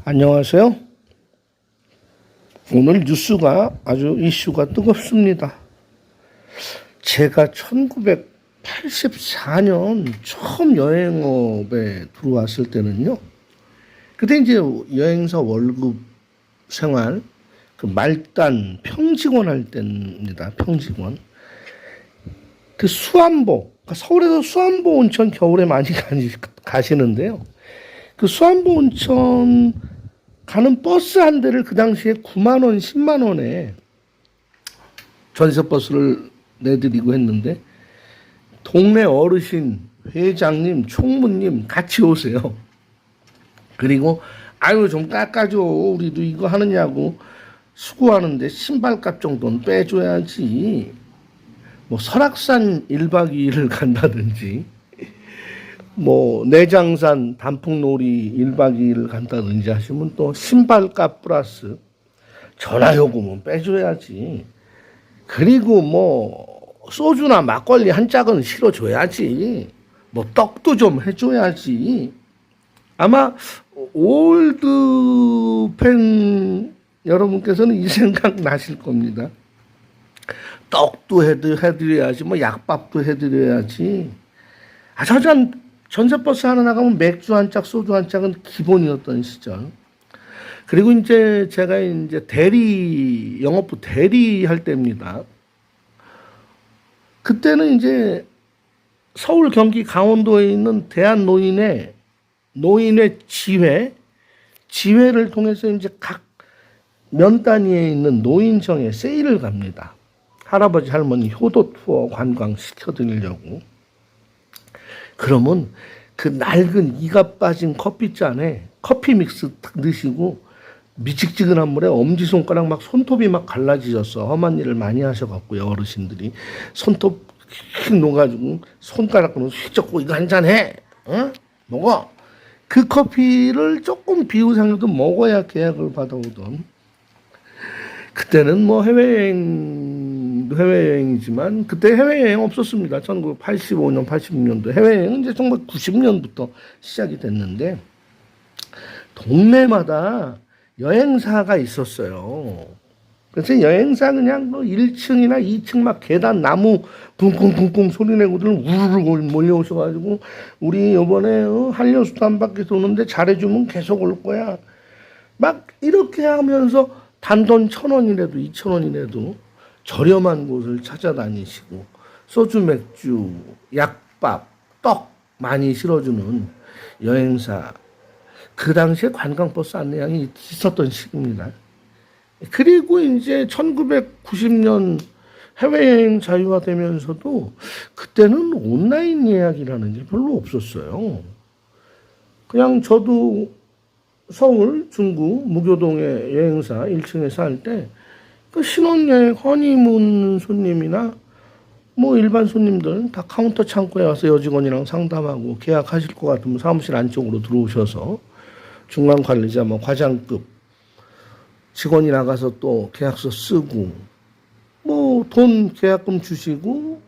안녕하세요. 오늘 뉴스가 아주 이슈가 뜨겁습니다. 제가 1984년 처음 여행업에 들어왔을 때는요. 그때 이제 여행사 월급 생활, 그 말단 평직원 할 때입니다. 평직원. 그 수안보, 그러니까 서울에서 수안보 온천 겨울에 많이 가시는데요. 그 수안보 온천 가는 버스 한 대를 그 당시에 9만 원, 10만 원에 전세 버스를 내드리고 했는데 동네 어르신, 회장님, 총무님 같이 오세요. 그리고 아유 좀 깎아줘. 우리도 이거 하느냐고 수고하는데 신발값 정도는 빼줘야지. 뭐 설악산 1박 2일을 간다든지 뭐 내장산 단풍놀이 1박 2일을 간다든지 하시면 또 신발값 플러스 전화요금은 빼줘야지. 그리고 뭐 소주나 막걸리 한 짝은 실어줘야지. 뭐 떡도 좀 해줘야지. 아마 올드 팬 여러분께서는 이 생각 나실 겁니다. 떡도 해드려야지. 뭐 약밥도 해드려야지. 아, 전세버스 하나 나가면 맥주 한 짝, 소주 한 짝은 기본이었던 시절. 그리고 이제 제가 이제 영업부 대리 할 때입니다. 그때는 이제 서울, 경기, 강원도에 있는 대한노인의 지회를 통해서 이제 각 면 단위에 있는 노인정에 세일을 갑니다. 할아버지, 할머니 효도 투어 관광 시켜드리려고. 그러면 그 낡은 이가 빠진 커피잔에 커피 믹스 탁 넣으시고 미직지근한 물에 엄지손가락 막 손톱이 막 갈라지셨어. 험한 일을 많이 하셔갖고요. 어르신들이 손톱 휙 녹아가지고 손가락으로 휙 잡고 이거 한잔 해. 어? 먹어. 그 커피를 조금 비우상으로도 먹어야 계약을 받아오던. 그때는 뭐 해외여행이지만 그때 해외여행 없었습니다. 1985년, 86년도 해외여행은 이제 정말 90년부터 시작이 됐는데 동네마다 여행사가 있었어요. 그래서 여행사 그냥 뭐 1층이나 2층 막 계단 나무 쿵쿵쿵쿵 소리 내고들 우르르 몰려오셔가지고 우리 이번에 한려수도 한 바퀴 도는데 잘해주면 계속 올 거야. 막 이렇게 하면서 단돈 1,000원이라도 2,000원이라도 저렴한 곳을 찾아다니시고 소주, 맥주, 약밥, 떡 많이 실어주는 여행사. 그 당시에 관광버스 안내양이 있었던 시기입니다. 그리고 이제 1990년 해외여행 자유화되면서도 그때는 온라인 예약이라는 게 별로 없었어요. 그냥 저도 서울 중구 무교동의 여행사 1층에 살 때 그 신혼여행 허니문 손님이나 뭐 일반 손님들 다 카운터 창구에 와서 여직원이랑 상담하고 계약하실 것 같으면 사무실 안쪽으로 들어오셔서 중간 관리자 뭐 과장급 직원이 나가서 또 계약서 쓰고 뭐 돈 계약금 주시고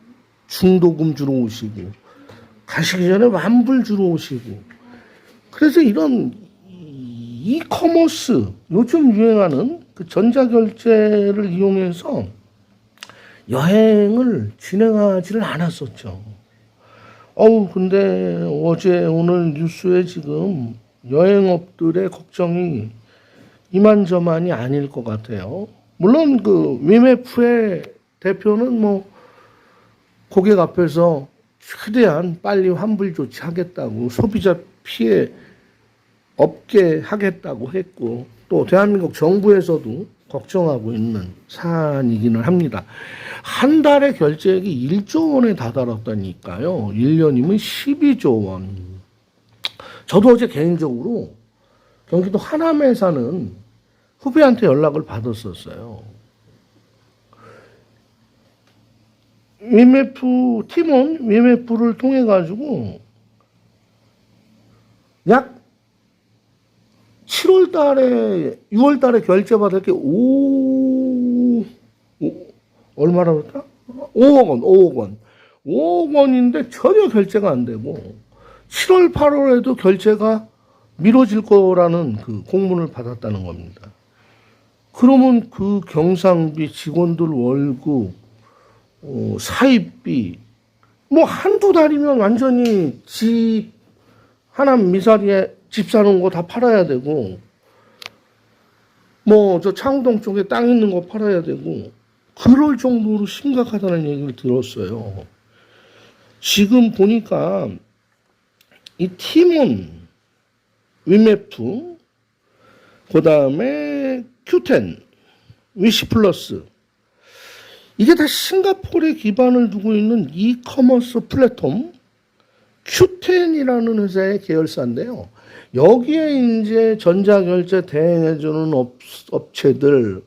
중도금 주러 오시고 가시기 전에 환불 주러 오시고. 그래서 이런 이커머스 요즘 유행하는 그 전자결제를 이용해서 여행을 진행하지를 않았었죠. 근데 오늘 뉴스에 지금 여행업들의 걱정이 이만저만이 아닐 것 같아요. 물론 그 위메프의 대표는 뭐 고객 앞에서 최대한 빨리 환불 조치하겠다고 소비자 피해 없게 하겠다고 했고 또 대한민국 정부에서도 걱정하고 있는 사안이기는 합니다. 한 달에 결제액이 1조 원에 다다랐다니까요. 1년이면 12조 원. 저도 어제 개인적으로 경기도 하남에 사는 후배한테 연락을 받았었어요. 팀원 위메프를 통해 가지고 약 7월 달에, 6월 달에 결제 받을 게 얼마라고 했다? 5억 원. 5억 원인데 전혀 결제가 안 되고, 7월, 8월에도 결제가 미뤄질 거라는 그 공문을 받았다는 겁니다. 그러면 그 경상비, 직원들 월급, 사입비, 뭐 한두 달이면 완전히 집, 하남 미사리에 집 사는 거 다 팔아야 되고, 뭐 저 창동 쪽에 땅 있는 거 팔아야 되고, 그럴 정도로 심각하다는 얘기를 들었어요. 지금 보니까 이 팀원, 위메프, 그 다음에 Q10, 위시플러스, 이게 다 싱가포르에 기반을 두고 있는 이커머스 플랫폼 Q10이라는 회사의 계열사인데요. 여기에 이제 전자결제 대행해주는 업체들,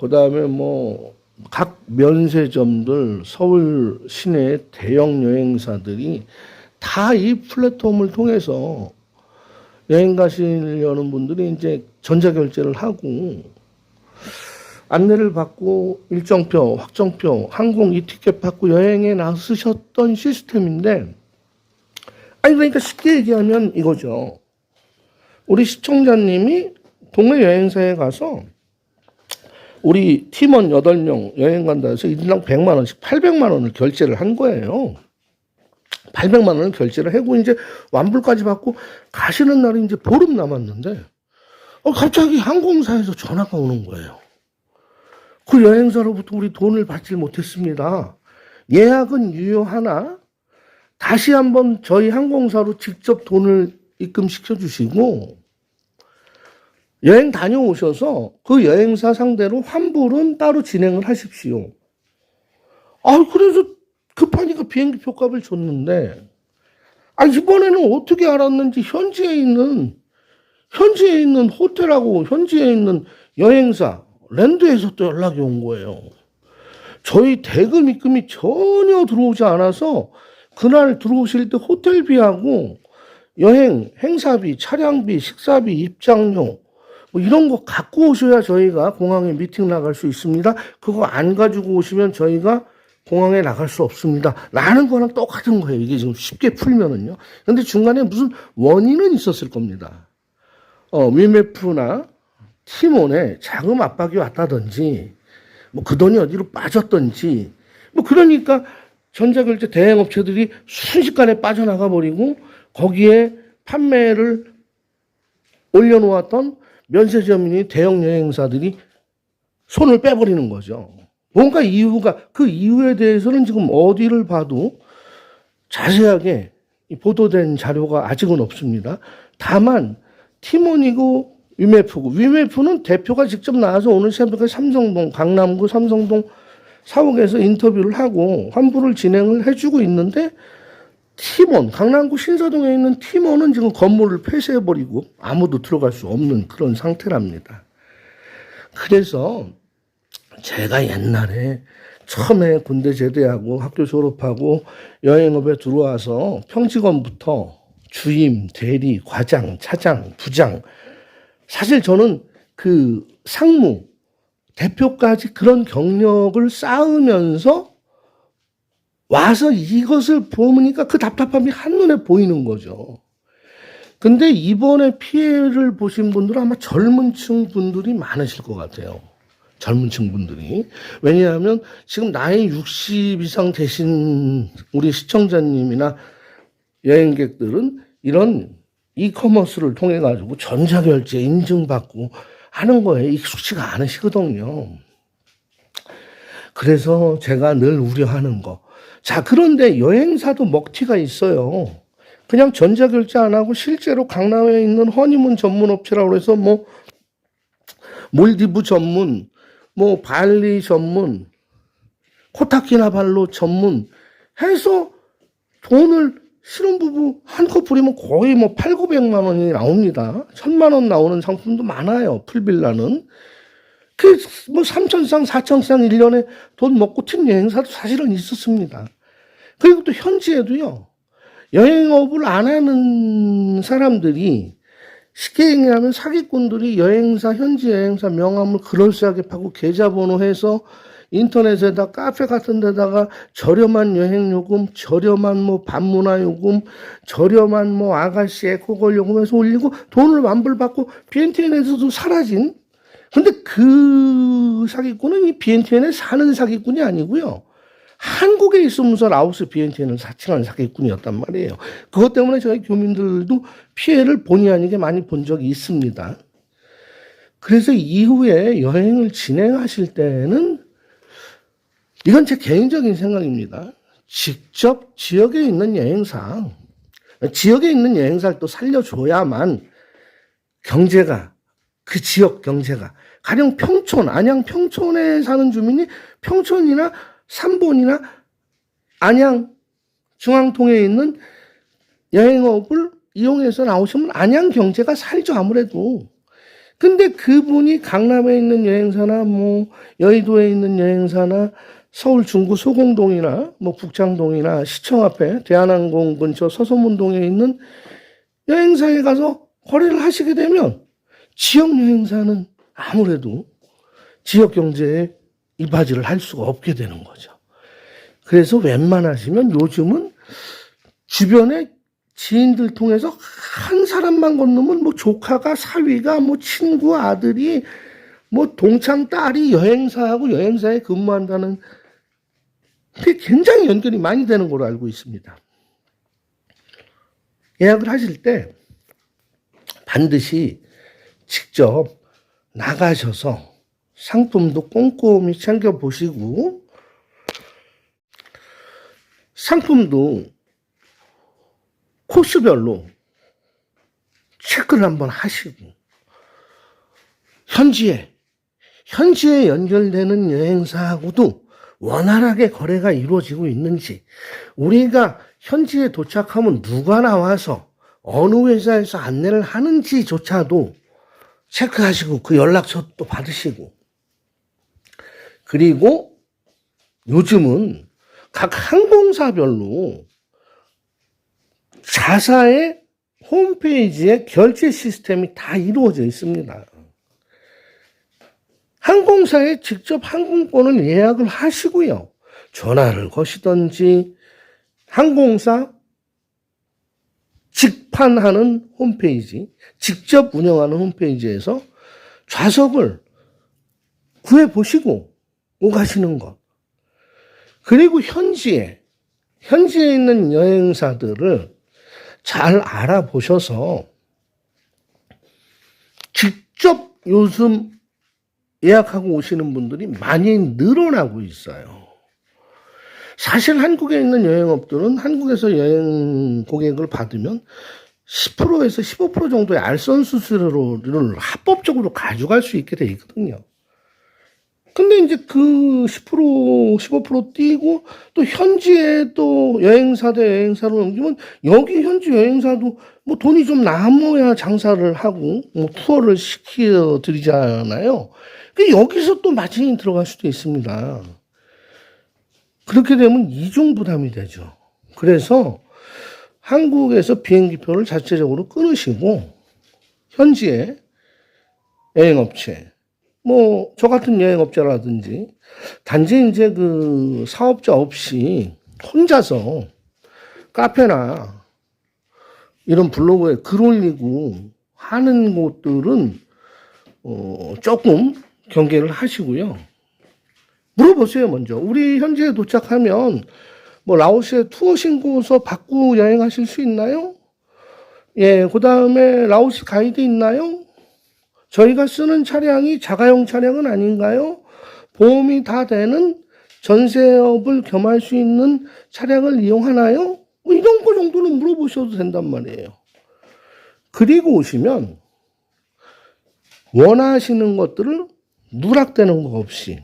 그 다음에 뭐 각 면세점들, 서울 시내 대형 여행사들이 다 이 플랫폼을 통해서 여행 가시려는 분들이 이제 전자결제를 하고 안내를 받고 일정표, 확정표, 항공 이티켓 받고 여행에 나서셨던 시스템인데, 아니 그러니까 쉽게 얘기하면 이거죠. 우리 시청자님이 동네 여행사에 가서 우리 팀원 8명 여행 간다 해서 1인당 100만 원씩 800만 원을 결제를 한 거예요. 800만 원을 결제를 하고 이제 완불까지 받고 가시는 날이 이제 보름 남았는데 갑자기 항공사에서 전화가 오는 거예요. 그 여행사로부터 우리 돈을 받지 못했습니다. 예약은 유효하나 다시 한번 저희 항공사로 직접 돈을 입금시켜 주시고 여행 다녀오셔서 그 여행사 상대로 환불은 따로 진행을 하십시오. 그래서 급하니까 비행기 표값을 줬는데, 이번에는 어떻게 알았는지 현지에 있는 호텔하고 현지에 있는 여행사, 랜드에서 또 연락이 온 거예요. 저희 대금 입금이 전혀 들어오지 않아서 그날 들어오실 때 호텔비하고 여행, 행사비, 차량비, 식사비, 입장료, 뭐 이런 거 갖고 오셔야 저희가 공항에 미팅 나갈 수 있습니다. 그거 안 가지고 오시면 저희가 공항에 나갈 수 없습니다. 라는 거랑 똑같은 거예요. 이게 지금 쉽게 풀면은요. 근데 중간에 무슨 원인은 있었을 겁니다. 위메프나 팀원에 자금 압박이 왔다든지, 뭐 그 돈이 어디로 빠졌든지, 뭐 그러니까 전자결제 대행업체들이 순식간에 빠져나가 버리고 거기에 판매를 올려놓았던 면세점이니 대형 여행사들이 손을 빼버리는 거죠. 뭔가 이유가, 그 이유에 대해서는 지금 어디를 봐도 자세하게 보도된 자료가 아직은 없습니다. 다만 팀원이고 위메프는 대표가 직접 나와서 오늘 새벽에 삼성동, 강남구 삼성동 사옥에서 인터뷰를 하고 환불을 진행을 해주고 있는데, 팀원, 강남구 신사동에 있는 팀원은 지금 건물을 폐쇄해버리고 아무도 들어갈 수 없는 그런 상태랍니다. 그래서 제가 옛날에 처음에 군대 제대하고 학교 졸업하고 여행업에 들어와서 평직원부터 주임, 대리, 과장, 차장, 부장, 사실 저는 그 상무, 대표까지 그런 경력을 쌓으면서 와서 이것을 보니까 그 답답함이 한눈에 보이는 거죠. 근데 이번에 피해를 보신 분들은 아마 젊은 층 분들이 많으실 것 같아요. 젊은 층 분들이. 왜냐하면 지금 나이 60 이상 되신 우리 시청자님이나 여행객들은 이런 이커머스를 통해 가지고 전자결제 인증받고 하는 거에 익숙치가 않으시거든요. 그래서 제가 늘 우려하는 거. 자, 그런데 여행사도 먹튀가 있어요. 그냥 전자결제 안 하고 실제로 강남에 있는 허니문 전문 업체라고 해서 뭐 몰디브 전문, 뭐 발리 전문, 코타키나발루 전문 해서 돈을 신혼부부 한 커플이면 거의 뭐 8,900만 원이 나옵니다. 1,000만 원 나오는 상품도 많아요. 풀빌라는. 뭐 3,000쌍, 4,000쌍 1년에 돈 먹고 튄 여행사도 사실은 있었습니다. 그리고 또 현지에도요. 여행업을 안 하는 사람들이 쉽게 얘기하면 사기꾼들이 현지 여행사 명함을 그럴싸하게 파고 계좌번호 해서 인터넷에다 카페 같은 데다가 저렴한 여행요금, 저렴한 뭐 반문화요금, 저렴한 뭐 아가씨 에코걸 요금에서 올리고 돈을 만불받고 BNTN에서도 사라진. 근데 그 사기꾼은 이 BNTN에 사는 사기꾼이 아니고요. 한국에 있으면서 라오스 BNTN을 사칭한 사기꾼이었단 말이에요. 그것 때문에 저희 교민들도 피해를 본의 아니게 많이 본 적이 있습니다. 그래서 이후에 여행을 진행하실 때는 이건 제 개인적인 생각입니다. 직접 지역에 있는 여행사를 또 살려줘야만 경제가, 그 지역 경제가, 가령 평촌, 안양 평촌에 사는 주민이 평촌이나 삼본이나 안양 중앙통에 있는 여행업을 이용해서 나오시면 안양 경제가 살죠, 아무래도. 근데 그분이 강남에 있는 여행사나 뭐 여의도에 있는 여행사나 서울 중구 소공동이나 뭐 북창동이나 시청 앞에 대한항공 근처 서소문동에 있는 여행사에 가서 거래를 하시게 되면 지역 여행사는 아무래도 지역 경제에 이바지를 할 수가 없게 되는 거죠. 그래서 웬만하시면 요즘은 주변에 지인들 통해서 한 사람만 건너면 뭐 조카가, 사위가, 뭐 친구 아들이, 뭐 동창 딸이 여행사하고 여행사에 근무한다는 게 굉장히 연결이 많이 되는 걸로 알고 있습니다. 예약을 하실 때 반드시 직접 나가셔서 상품도 꼼꼼히 챙겨보시고 상품도 코스별로 체크를 한번 하시고 현지에 연결되는 여행사하고도 원활하게 거래가 이루어지고 있는지, 우리가 현지에 도착하면 누가 나와서 어느 회사에서 안내를 하는지조차도 체크하시고 그 연락처도 받으시고, 그리고 요즘은 각 항공사별로 자사의 홈페이지에 결제 시스템이 다 이루어져 있습니다. 항공사에 직접 항공권을 예약을 하시고요. 전화를 거시든지 항공사 직판하는 홈페이지, 직접 운영하는 홈페이지에서 좌석을 구해보시고 오가시는 것. 그리고 현지에 있는 여행사들을 잘 알아보셔서 직접 요즘 예약하고 오시는 분들이 많이 늘어나고 있어요. 사실 한국에 있는 여행업들은 한국에서 여행 고객을 받으면 10%에서 15% 정도의 알선 수수료를 합법적으로 가져갈 수 있게 돼 있거든요. 근데 이제 그 10%, 15% 띄고 또 현지에 또 여행사 대 여행사로 옮기면 여기 현지 여행사도 뭐 돈이 좀 남아야 장사를 하고 뭐 투어를 시켜 드리잖아요. 여기서 또 마진이 들어갈 수도 있습니다. 그렇게 되면 이중 부담이 되죠. 그래서 한국에서 비행기표를 자체적으로 끊으시고 현지에 여행업체, 뭐 저 같은 여행업자라든지 단지 이제 그 사업자 없이 혼자서 카페나 이런 블로그에 글 올리고 하는 곳들은 조금 경계를 하시고요. 물어보세요, 먼저. 우리 현지에 도착하면 뭐 라오스에 투어 신고서 받고 여행하실 수 있나요? 예, 그 다음에 라오스 가이드 있나요? 저희가 쓰는 차량이 자가용 차량은 아닌가요? 보험이 다 되는 전세업을 겸할 수 있는 차량을 이용하나요? 뭐 이런 거 정도는 물어보셔도 된단 말이에요. 그리고 오시면 원하시는 것들을 누락되는 거 없이,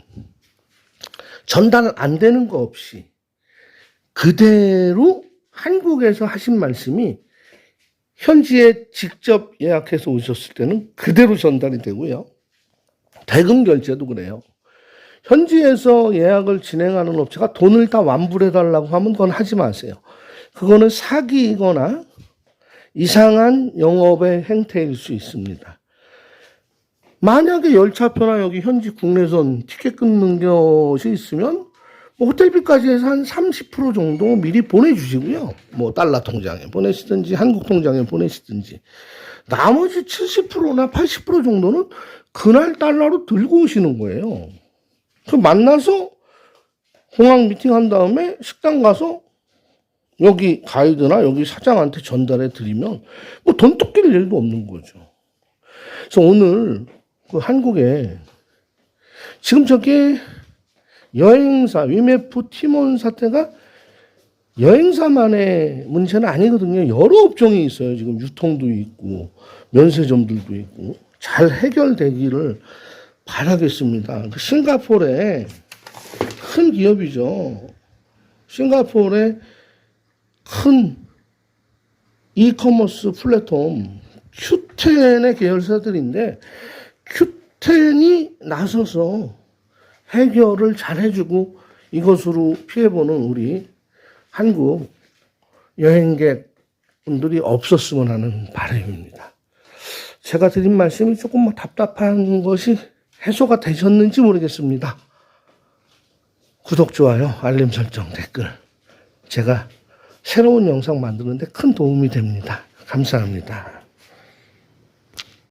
전달 안 되는 거 없이 그대로 한국에서 하신 말씀이 현지에 직접 예약해서 오셨을 때는 그대로 전달이 되고요. 대금 결제도 그래요. 현지에서 예약을 진행하는 업체가 돈을 다 완불해달라고 하면 그건 하지 마세요. 그거는 사기이거나 이상한 영업의 행태일 수 있습니다. 만약에 열차표나 여기 현지 국내선 티켓 끊는 것이 있으면 뭐 호텔비까지 해서 한 30% 정도 미리 보내주시고요. 뭐 달러 통장에 보내시든지 한국 통장에 보내시든지 나머지 70%나 80% 정도는 그날 달러로 들고 오시는 거예요. 그 만나서 공항 미팅 한 다음에 식당 가서 여기 가이드나 여기 사장한테 전달해 드리면 뭐 돈 뜯길 일도 없는 거죠. 그래서 오늘 그 한국에 지금 저게 여행사 위메프 팀원 사태가 여행사만의 문제는 아니거든요. 여러 업종이 있어요. 지금 유통도 있고 면세점들도 있고 잘 해결되기를 바라겠습니다. 그 싱가포르에 큰 기업이죠. 싱가포르의 큰 이커머스 플랫폼 Q10의 계열사들인데 Q10이 나서서 해결을 잘 해주고 이것으로 피해보는 우리 한국 여행객 분들이 없었으면 하는 바람입니다. 제가 드린 말씀이 조금 뭐 답답한 것이 해소가 되셨는지 모르겠습니다. 구독, 좋아요, 알림 설정, 댓글. 제가 새로운 영상 만드는데 큰 도움이 됩니다. 감사합니다.